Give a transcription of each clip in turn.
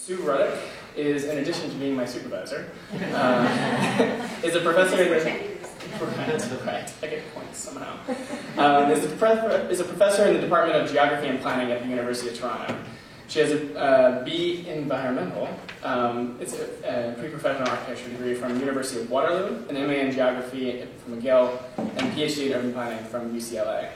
Sue Ruddick is, in addition to being my supervisor, is a professor in the... That's right, I get points somehow. Is a professor in the Department of Geography and Planning at the University of Toronto. She has a B Environmental, it's a pre-professional architecture degree from the University of Waterloo, an MA in Geography from McGill, and PhD in Urban Planning from UCLA.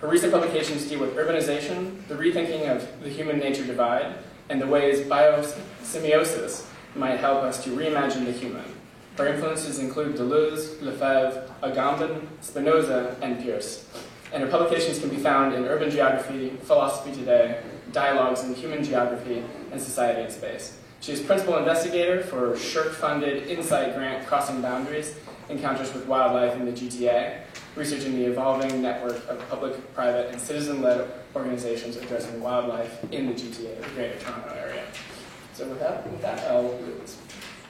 Her recent publications deal with urbanization, the rethinking of the human-nature divide, and the ways biosymbiosis might help us to reimagine the human. Her influences include Deleuze, Lefebvre, Agamben, Spinoza, and Peirce. And her publications can be found in Urban Geography, Philosophy Today, Dialogues in Human Geography, and Society in Space. She is principal investigator for SSHRC-funded Insight Grant Crossing Boundaries, Encounters with Wildlife in the GTA, researching the evolving network of public, private, and citizen-led organizations addressing wildlife in the GTA, the Greater Toronto Area. So with that I'll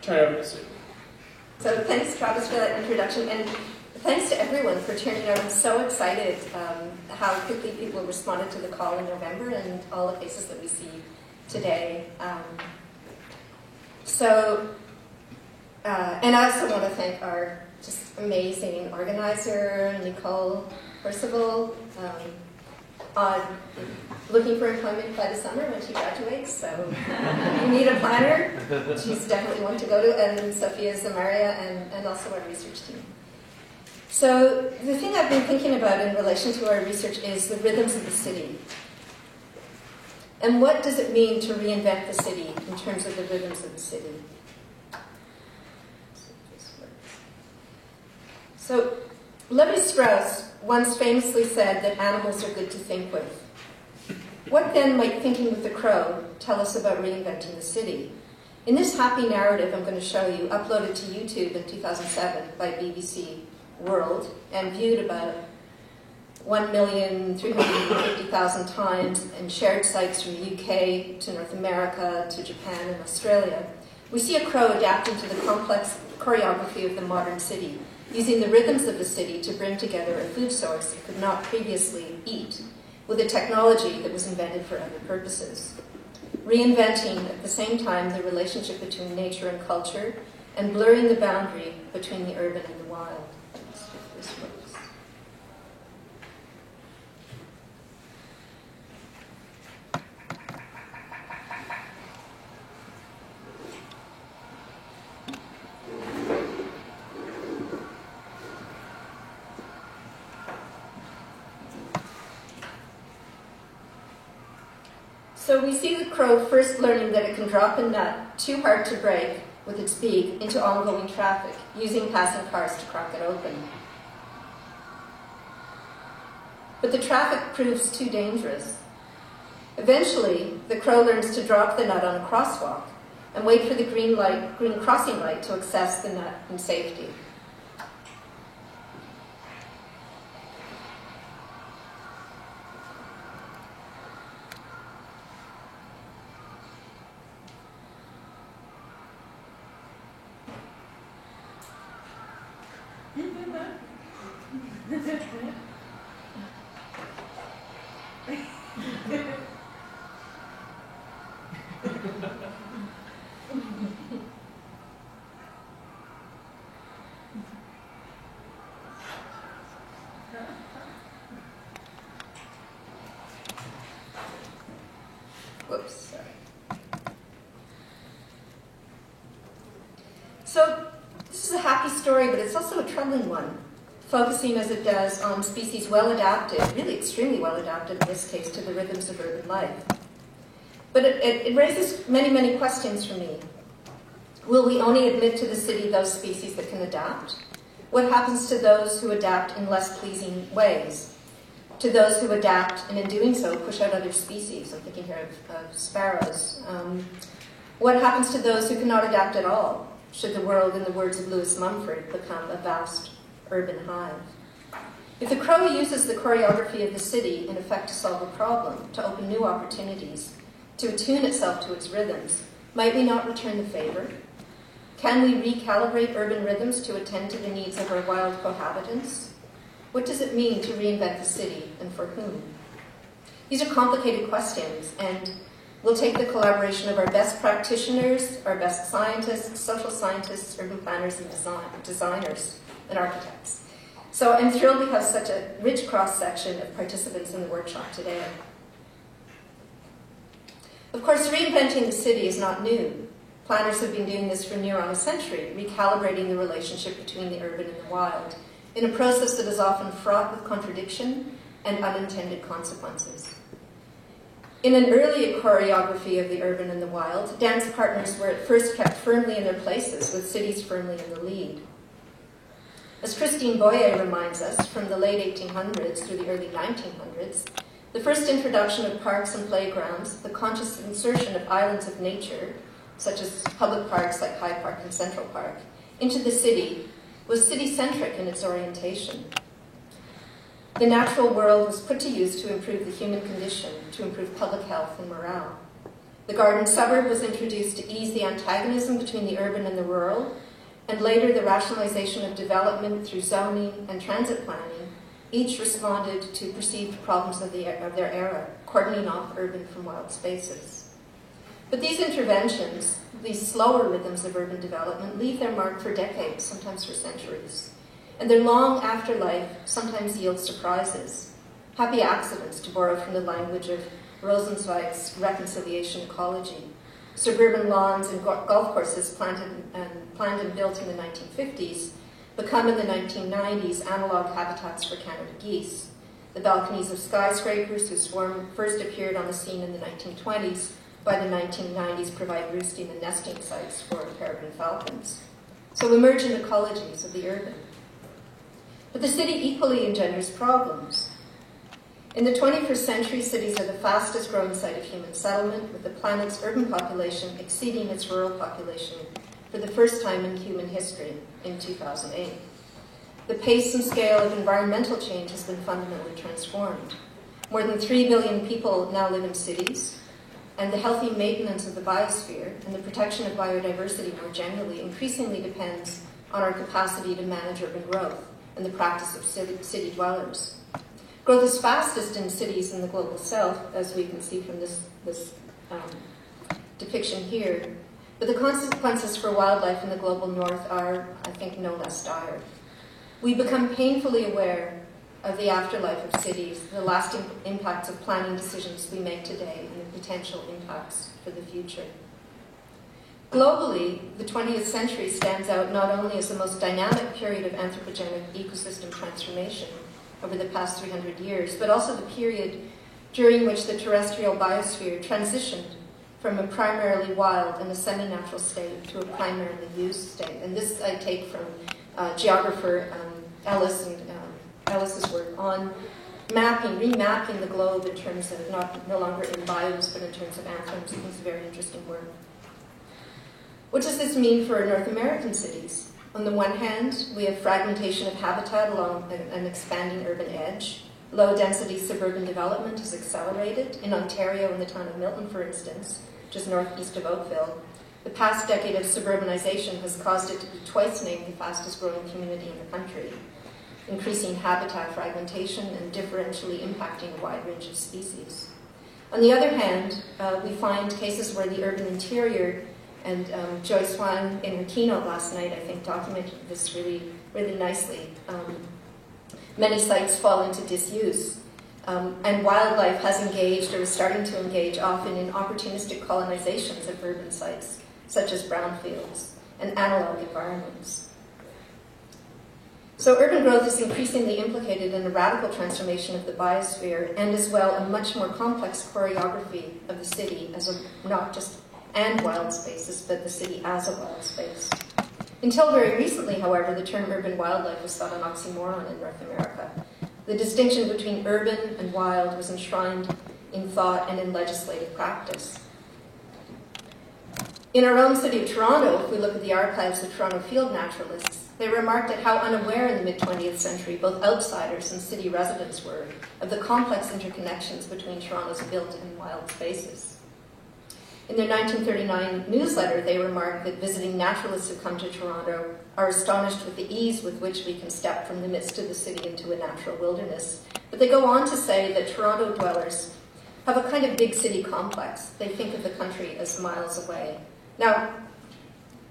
turn it over to Sue. So thanks, Travis, for that introduction, and thanks to everyone for turning out. I'm so excited how quickly people responded to the call in November and all the faces that we see today. And I also want to thank our just amazing organizer, Nicole Percival, looking for employment by the summer when she graduates, so you need a planner. She's definitely one to go to, and Sophia Zamaria, and also our research team. So the thing I've been thinking about in relation to our research is the rhythms of the city. And what does it mean to reinvent the city in terms of the rhythms of the city? So Levi-Strauss once famously said that animals are good to think with. What then might Thinking with the Crow tell us about reinventing the city? In this happy narrative I'm going to show you, uploaded to YouTube in 2007 by BBC World and viewed about 1,350,000 times and shared sites from the UK to North America to Japan and Australia, we see a crow adapting to the complex choreography of the modern city, using the rhythms of the city to bring together a food source it could not previously eat with a technology that was invented for other purposes, reinventing at the same time the relationship between nature and culture and blurring the boundary between the urban and the wild. Let's see if this works. So we see the crow first learning that it can drop a nut too hard to break with its beak into ongoing traffic, using passing cars to crack it open. But the traffic proves too dangerous. Eventually, the crow learns to drop the nut on a crosswalk and wait for the green crossing light to access the nut in safety. Whoops, sorry. So this is a happy story, but it's also a troubling one, focusing as it does on species well adapted, really extremely well adapted in this case, to the rhythms of urban life. But it raises many, many questions for me. Will we only admit to the city those species that can adapt? What happens to those who adapt in less pleasing ways? To those who adapt, and in doing so, push out other species? I'm thinking here of sparrows. What happens to those who cannot adapt at all? Should the world, in the words of Lewis Mumford, become a vast urban hive? If the crow uses the choreography of the city, in effect, to solve a problem, to open new opportunities, to attune itself to its rhythms, might we not return the favor? Can we recalibrate urban rhythms to attend to the needs of our wild cohabitants? What does it mean to reinvent the city, and for whom? These are complicated questions, and We'll take the collaboration of our best practitioners, our best scientists, social scientists, urban planners, and designers, and architects. So I'm thrilled we have such a rich cross-section of participants in the workshop today. Of course, reinventing the city is not new. Planners have been doing this for near on a century, recalibrating the relationship between the urban and the wild, in a process that is often fraught with contradiction and unintended consequences. In an earlier choreography of the urban and the wild, dance partners were at first kept firmly in their places, with cities firmly in the lead. As Christine Boyer reminds us, from the late 1800s through the early 1900s, the first introduction of parks and playgrounds, the conscious insertion of islands of nature, such as public parks like Hyde Park and Central Park, into the city was city-centric in its orientation. The natural world was put to use to improve the human condition, to improve public health and morale. The garden suburb was introduced to ease the antagonism between the urban and the rural, and later the rationalization of development through zoning and transit planning, each responded to perceived problems of their era, cordoning off urban from wild spaces. But these interventions, these slower rhythms of urban development, leave their mark for decades, sometimes for centuries. And their long afterlife sometimes yields surprises, happy accidents, to borrow from the language of Rosenzweig's reconciliation ecology. Suburban lawns and golf courses planned and built in the 1950s become in the 1990s analog habitats for Canada geese. The balconies of skyscrapers, whose swarm first appeared on the scene in the 1920s, by the 1990s provide roosting and nesting sites for peregrine falcons. So emergent ecologies of the urban. But the city equally engenders problems. In the 21st century, cities are the fastest growing site of human settlement, with the planet's urban population exceeding its rural population for the first time in human history in 2008. The pace and scale of environmental change has been fundamentally transformed. More than 3 billion people now live in cities, and the healthy maintenance of the biosphere and the protection of biodiversity more generally increasingly depends on our capacity to manage urban growth and the practice of city dwellers. Growth is fastest in cities in the global south, as we can see from this depiction here, but the consequences for wildlife in the global north are, I think, no less dire. We become painfully aware of the afterlife of cities, the lasting impacts of planning decisions we make today, and the potential impacts for the future. Globally, the 20th century stands out not only as the most dynamic period of anthropogenic ecosystem transformation over the past 300 years, but also the period during which the terrestrial biosphere transitioned from a primarily wild and a semi-natural state to a primarily used state. And this I take from geographer Ellis and Ellis's work on remapping the globe in terms of no longer in biomes, but in terms of anthromes. It's very interesting work. What does this mean for North American cities? On the one hand, we have fragmentation of habitat along an expanding urban edge. Low-density suburban development has accelerated. In Ontario, in the town of Milton, for instance, just northeast of Oakville, the past decade of suburbanization has caused it to be twice named the fastest-growing community in the country, increasing habitat fragmentation and differentially impacting a wide range of species. On the other hand, we find cases where the urban interior, and Joyce Swan in her keynote last night, I think, documented this really, really nicely. Many sites fall into disuse, and wildlife has engaged or is starting to engage often in opportunistic colonizations of urban sites, such as brownfields and analog environments. So urban growth is increasingly implicated in a radical transformation of the biosphere, and as well a much more complex choreography of the city as not just and wild spaces, but the city as a wild space. Until very recently, however, the term urban wildlife was thought an oxymoron in North America. The distinction between urban and wild was enshrined in thought and in legislative practice. In our own city of Toronto, if we look at the archives of Toronto field naturalists, they remarked at how unaware in the mid-20th century both outsiders and city residents were of the complex interconnections between Toronto's built and wild spaces. In their 1939 newsletter, they remarked that visiting naturalists who come to Toronto are astonished with the ease with which we can step from the midst of the city into a natural wilderness. But they go on to say that Toronto dwellers have a kind of big city complex. They think of the country as miles away. Now,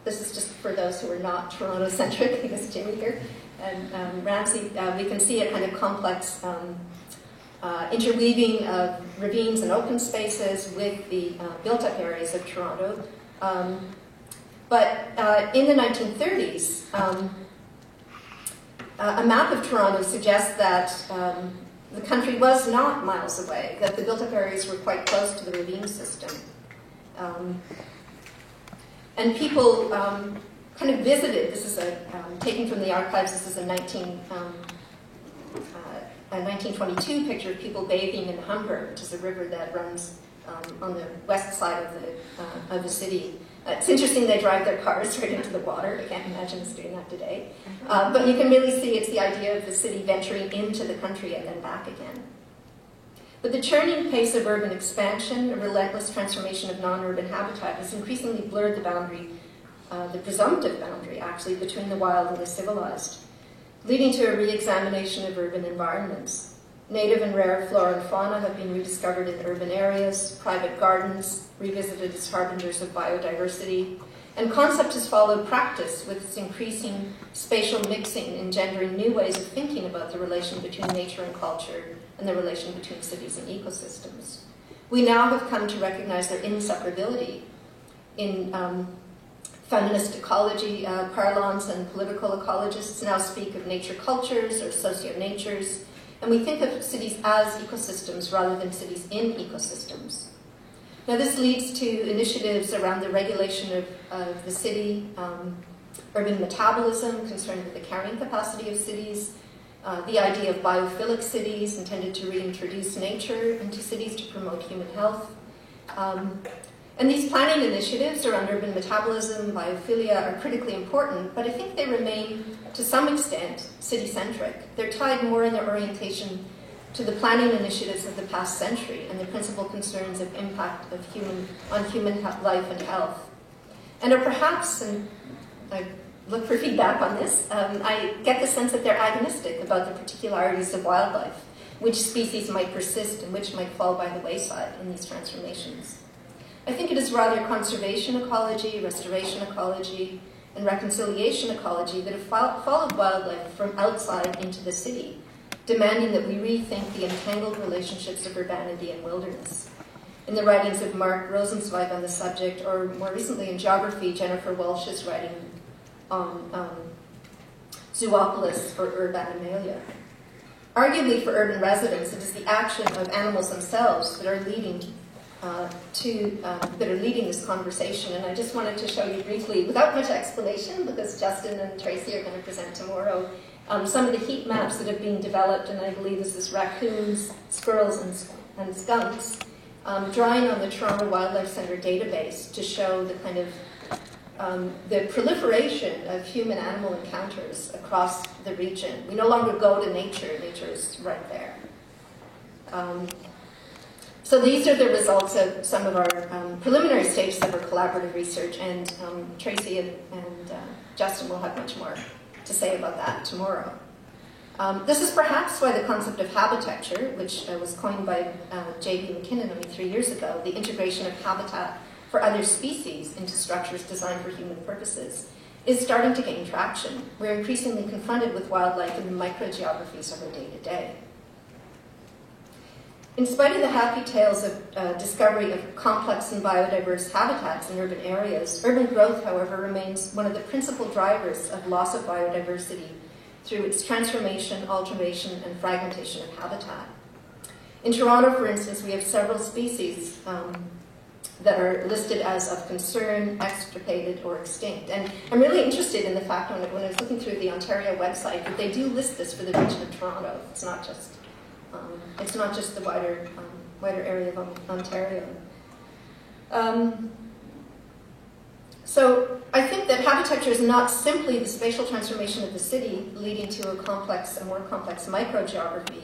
this is just for those who are not Toronto-centric, because Jimmy here and Ramsey, we can see a kind of complex interweaving of ravines and open spaces with the built-up areas of Toronto. But in the 1930s, a map of Toronto suggests that the country was not miles away, that the built-up areas were quite close to the ravine system. And people kind of visited. This is taken from the archives. This is a 1922 picture of people bathing in Humber, which is a river that runs on the west side of the city. It's interesting they drive their cars right into the water. I can't imagine us doing that today. But you can really see it's the idea of the city venturing into the country and then back again. But the churning pace of urban expansion, a relentless transformation of non-urban habitat, has increasingly blurred the boundary, the presumptive boundary, actually, between the wild and the civilized, leading to a re-examination of urban environments. Native and rare flora and fauna have been rediscovered in urban areas, private gardens revisited as harbingers of biodiversity, and concept has followed practice with its increasing spatial mixing, engendering new ways of thinking about the relation between nature and culture and the relation between cities and ecosystems. We now have come to recognize their inseparability. In feminist ecology parlance, and political ecologists now speak of nature cultures or socio-natures, and we think of cities as ecosystems rather than cities in ecosystems. Now this leads to initiatives around the regulation of the city, urban metabolism concerned with the carrying capacity of cities, the idea of biophilic cities intended to reintroduce nature into cities to promote human health. And these planning initiatives around urban metabolism, biophilia are critically important, but I think they remain, to some extent, city-centric. They're tied more in their orientation to the planning initiatives of the past century and the principal concerns of impact of on human life and health. And are perhaps, and I look for feedback on this, I get the sense that they're agonistic about the particularities of wildlife, which species might persist and which might fall by the wayside in these transformations. I think it is rather conservation ecology, restoration ecology, and reconciliation ecology that have followed wildlife from outside into the city, demanding that we rethink the entangled relationships of urbanity and wilderness. In the writings of Mark Rosenzweig on the subject, or more recently in geography, Jennifer Walsh's writing on zoopolis for urban animalia. Arguably for urban residents, it is the action of animals themselves that are leading this conversation. And I just wanted to show you briefly, without much explanation, because Justin and Tracy are going to present tomorrow, some of the heat maps that have been developed, and I believe this is raccoons, squirrels, and skunks, drawing on the Toronto Wildlife Centre database to show the kind of the proliferation of human-animal encounters across the region. We no longer go to nature. Nature is right there. So these are the results of some of our preliminary stages of our collaborative research, and Tracy and Justin will have much more to say about that tomorrow. This is perhaps why the concept of habitecture, which was coined by J.B. McKinnon only 3 years ago, the integration of habitat for other species into structures designed for human purposes, is starting to gain traction. We're increasingly confronted with wildlife in the microgeographies of our day-to-day. In spite of the happy tales of discovery of complex and biodiverse habitats in urban areas, urban growth, however, remains one of the principal drivers of loss of biodiversity through its transformation, alteration, and fragmentation of habitat. In Toronto, for instance, we have several species that are listed as of concern, extirpated, or extinct. And I'm really interested in the fact, when I was looking through the Ontario website, that they do list this for the region of Toronto. It's not just the wider area of Ontario. So I think that habitecture is not simply the spatial transformation of the city leading to a more complex microgeography.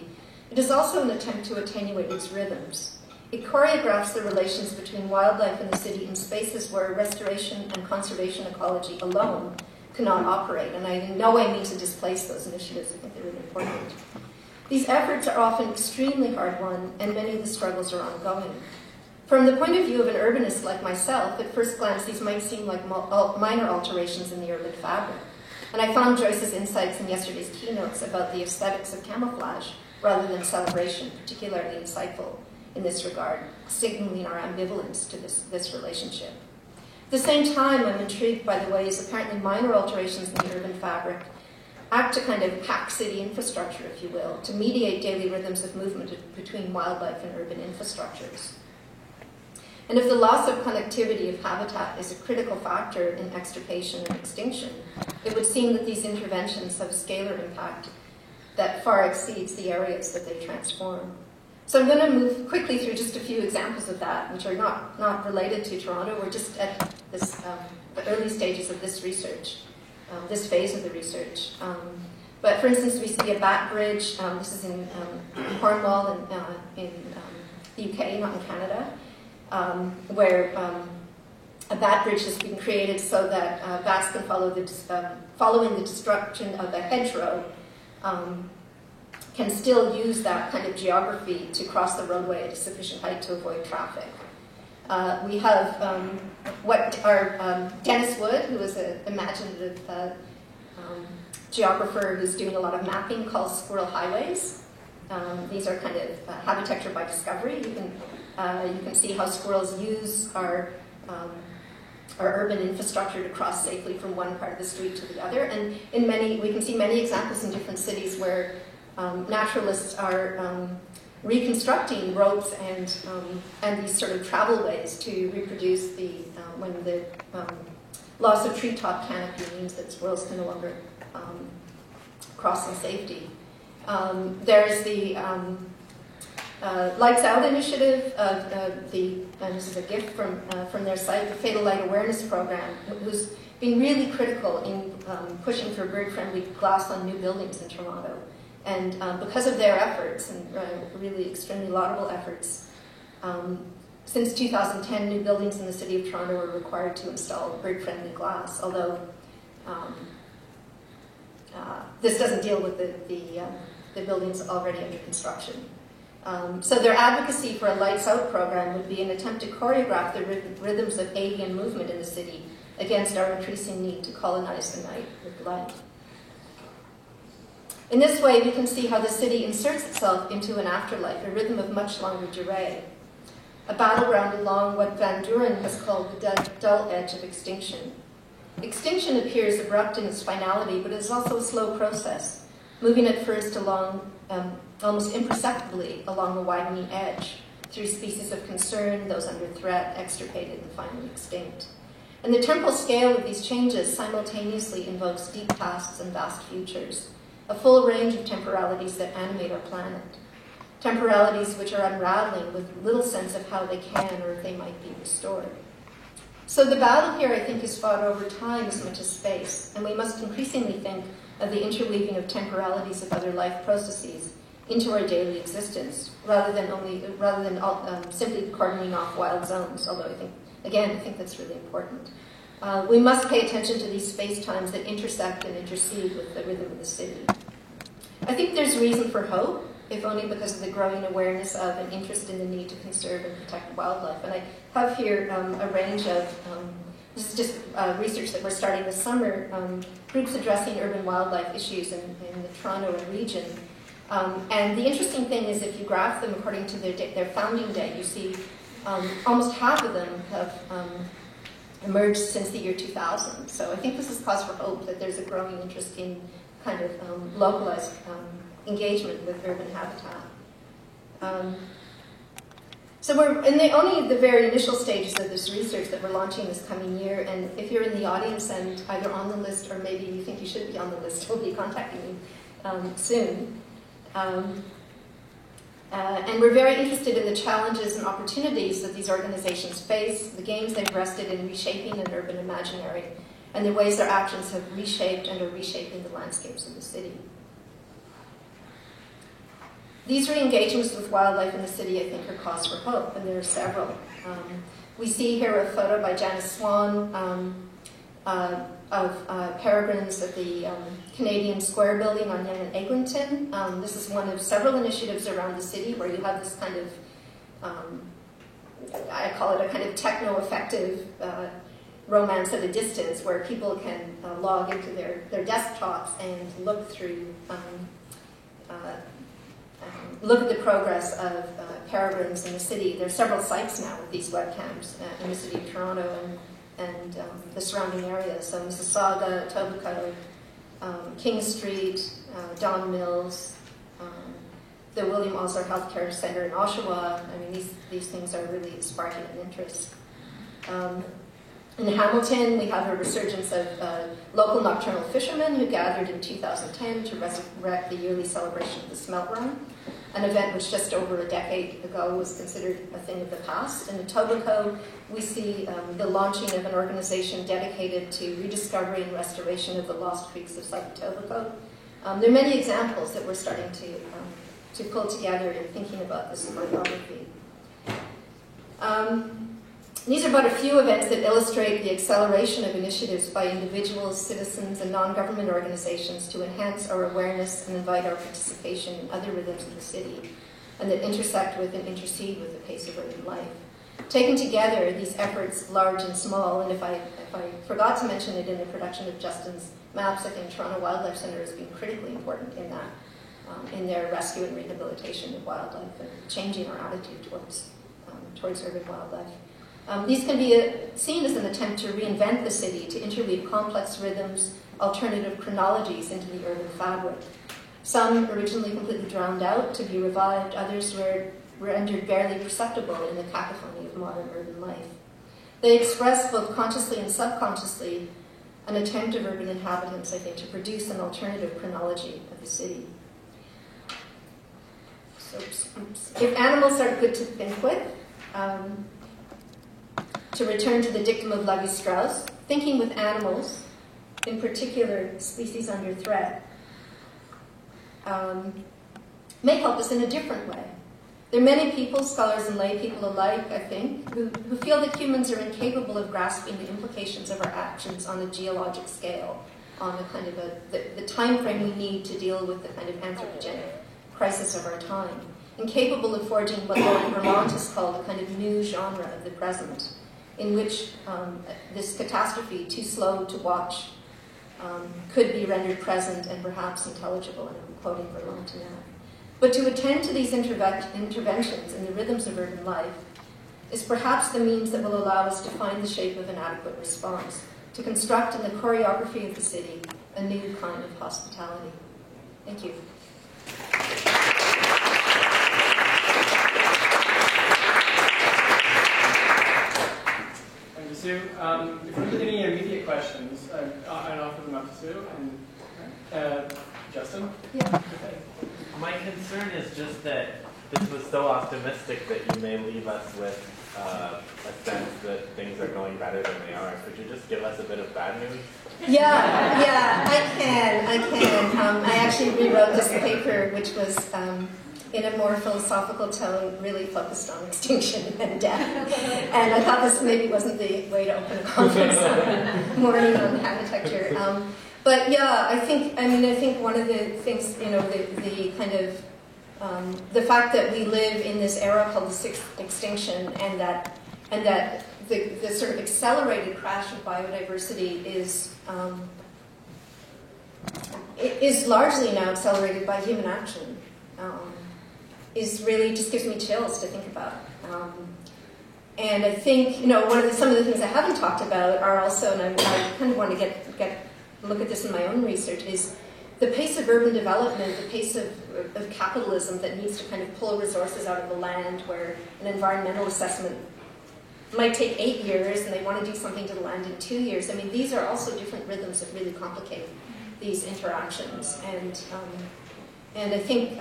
It is also an attempt to attenuate its rhythms. It choreographs the relations between wildlife and the city in spaces where restoration and conservation ecology alone cannot operate. And I in no way mean to displace those initiatives. I think they're really important. These efforts are often extremely hard-won, and many of the struggles are ongoing. From the point of view of an urbanist like myself, at first glance, these might seem like minor alterations in the urban fabric. And I found Joyce's insights in yesterday's keynotes about the aesthetics of camouflage rather than celebration particularly insightful in this regard, signaling our ambivalence to this relationship. At the same time, I'm intrigued by the ways apparently minor alterations in the urban fabric act to kind of hack city infrastructure, if you will, to mediate daily rhythms of movement between wildlife and urban infrastructures. And if the loss of connectivity of habitat is a critical factor in extirpation and extinction, it would seem that these interventions have a scalar impact that far exceeds the areas that they transform. So I'm going to move quickly through just a few examples of that, which are not related to Toronto. We're just at this, the early stages of this research, this phase of the research. But for instance, we see a bat bridge. This is in Cornwall in the UK, not in Canada, where a bat bridge has been created so that bats can following the destruction of a hedgerow, can still use that kind of geography to cross the roadway at a sufficient height to avoid traffic. We have Dennis Wood, who is an imaginative geographer who's doing a lot of mapping, called squirrel highways. These are kind of habitecture by discovery. You can see how squirrels use our urban infrastructure to cross safely from one part of the street to the other. And we can see many examples in different cities where naturalists are reconstructing ropes and these sort of travel ways to reproduce when the loss of treetop canopy means that squirrels can no longer cross in safety. There's the Lights Out initiative, and this is a gift from their site, the Fatal Light Awareness Program, who's been really critical in pushing for bird-friendly glass on new buildings in Toronto. And because of their efforts, and really extremely laudable efforts, since 2010, new buildings in the city of Toronto are required to install bird-friendly glass, although this doesn't deal with the buildings already under construction. So their advocacy for a Lights Out program would be an attempt to choreograph the rhythms of avian movement in the city against our increasing need to colonize the night with light. In this way, we can see how the city inserts itself into an afterlife, a rhythm of much longer durée, a battleground along what Van Duren has called the dull edge of extinction. Extinction appears abrupt in its finality, but it is also a slow process, moving at first along, almost imperceptibly along the widening edge, through species of concern, those under threat, extirpated, and finally extinct. And the temporal scale of these changes simultaneously invokes deep pasts and vast futures, a full range of temporalities that animate our planet. Temporalities which are unraveling with little sense of how they can or if they might be restored. So the battle here, I think, is fought over time as much as space, and we must increasingly think of the interweaving of temporalities of other life processes into our daily existence, rather than simply cordoning off wild zones, although I think that's really important. We must pay attention to these space-times that intersect and intercede with the rhythm of the city. I think there's reason for hope, if only because of the growing awareness of and interest in the need to conserve and protect wildlife. And I have here a range of, this is just research that we're starting this summer, groups addressing urban wildlife issues in the Toronto region. And the interesting thing is if you graph them according to their founding date, you see almost half of them have emerged since the year 2000. So I think this is cause for hope that there's a growing interest in kind of localized engagement with urban habitat. So we're in only the very initial stages of this research that we're launching this coming year, and if you're in the audience and either on the list or maybe you think you should be on the list, we'll be contacting you soon. And we're very interested in the challenges and opportunities that these organizations face, the gains they've wrested in reshaping an urban imaginary, and the ways their actions have reshaped and are reshaping the landscapes of the city. These re-engagements with wildlife in the city, I think, are cause for hope, and there are several. We see here a photo by Janice Swan peregrines at the Canadian Square building on Yonge and Eglinton. This is one of several initiatives around the city where you have this kind of, I call it a kind of techno-effective romance at a distance, where people can log into their desktops and look through, look at the progress of peregrines in the city. There are several sites now with these webcams in the city of Toronto and the surrounding areas. So Mississauga, Etobicoke, King Street, Don Mills, the William Osler Healthcare Centre in Oshawa. I mean, these things are really sparking an interest. In Hamilton, we have a resurgence of local nocturnal fishermen who gathered in 2010 to resurrect the yearly celebration of the Smelt Run, an event which just over a decade ago was considered a thing of the past. In Etobicoke, we see the launching of an organization dedicated to rediscovery and restoration of the lost creeks of South Etobicoke. There are many examples that we're starting to pull together in thinking about this choreography. These are but a few events that illustrate the acceleration of initiatives by individuals, citizens, and non-government organizations to enhance our awareness and invite our participation in other rhythms of the city, and that intersect with and intercede with the pace of urban life. Taken together, these efforts, large and small, and if I forgot to mention it in the production of Justin's maps, I think Toronto Wildlife Centre has been critically important in that, in their rescue and rehabilitation of wildlife and changing our attitude towards urban wildlife. These can be seen as an attempt to reinvent the city, to interweave complex rhythms, alternative chronologies into the urban fabric. Some originally completely drowned out to be revived, others were rendered barely perceptible in the cacophony of modern urban life. They express both consciously and subconsciously an attempt of urban inhabitants, I think, to produce an alternative chronology of the city. So, if animals are good to think with, to return to the dictum of Levi-Strauss, thinking with animals, in particular species under threat, may help us in a different way. There are many people, scholars and lay people alike, I think, who feel that humans are incapable of grasping the implications of our actions on a geologic scale, on the kind of the time frame we need to deal with the kind of anthropogenic crisis of our time, incapable of forging what Lord Vermont has called a kind of new genre of the present, in which this catastrophe, too slow to watch, could be rendered present and perhaps intelligible, and I'm quoting Vermont now. But to attend to these interventions in the rhythms of urban life is perhaps the means that will allow us to find the shape of an adequate response, to construct in the choreography of the city a new kind of hospitality. Thank you. Sue, if we're getting any immediate questions, I'd offer them up to Sue and Justin. Yeah. Okay. My concern is just that this was so optimistic that you may leave us with a sense that things are going better than they are. Could you just give us a bit of bad news? Yeah, I can. I actually rewrote this paper, which was in a more philosophical tone, really focused on extinction and death. And I thought this maybe wasn't the way to open a conference morning on architecture. But yeah, I think one of the things, the kind of, the fact that we live in this era called the sixth extinction, and that the sort of accelerated crash of biodiversity is largely now accelerated by human action. Is really just gives me chills to think about. And I think, some of the things I haven't talked about are also, and I kind of want to look at this in my own research, is the pace of urban development, the pace of capitalism that needs to kind of pull resources out of the land, where an environmental assessment might take 8 years and they want to do something to the land in 2 years. I mean, these are also different rhythms that really complicate these interactions. And I think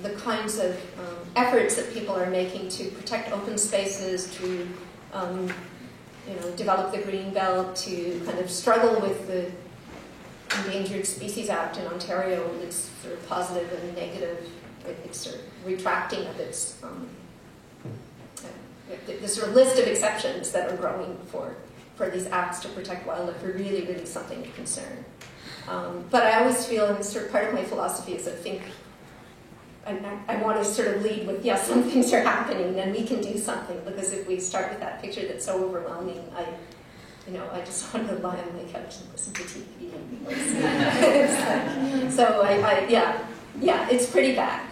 the kinds of efforts that people are making to protect open spaces, to develop the green belt, to kind of struggle with the Endangered Species Act in Ontario, and its sort of positive and negative, its sort of retracting of its the sort of list of exceptions that are growing for for these acts to protect wildlife are really, really something of concern. But I always feel, and sort of part of my philosophy is I think I want to sort of lead with, yes, some things are happening and we can do something, because if we start with that picture that's so overwhelming, I just want to lie on my couch and listen to TV. Yeah, it's pretty bad.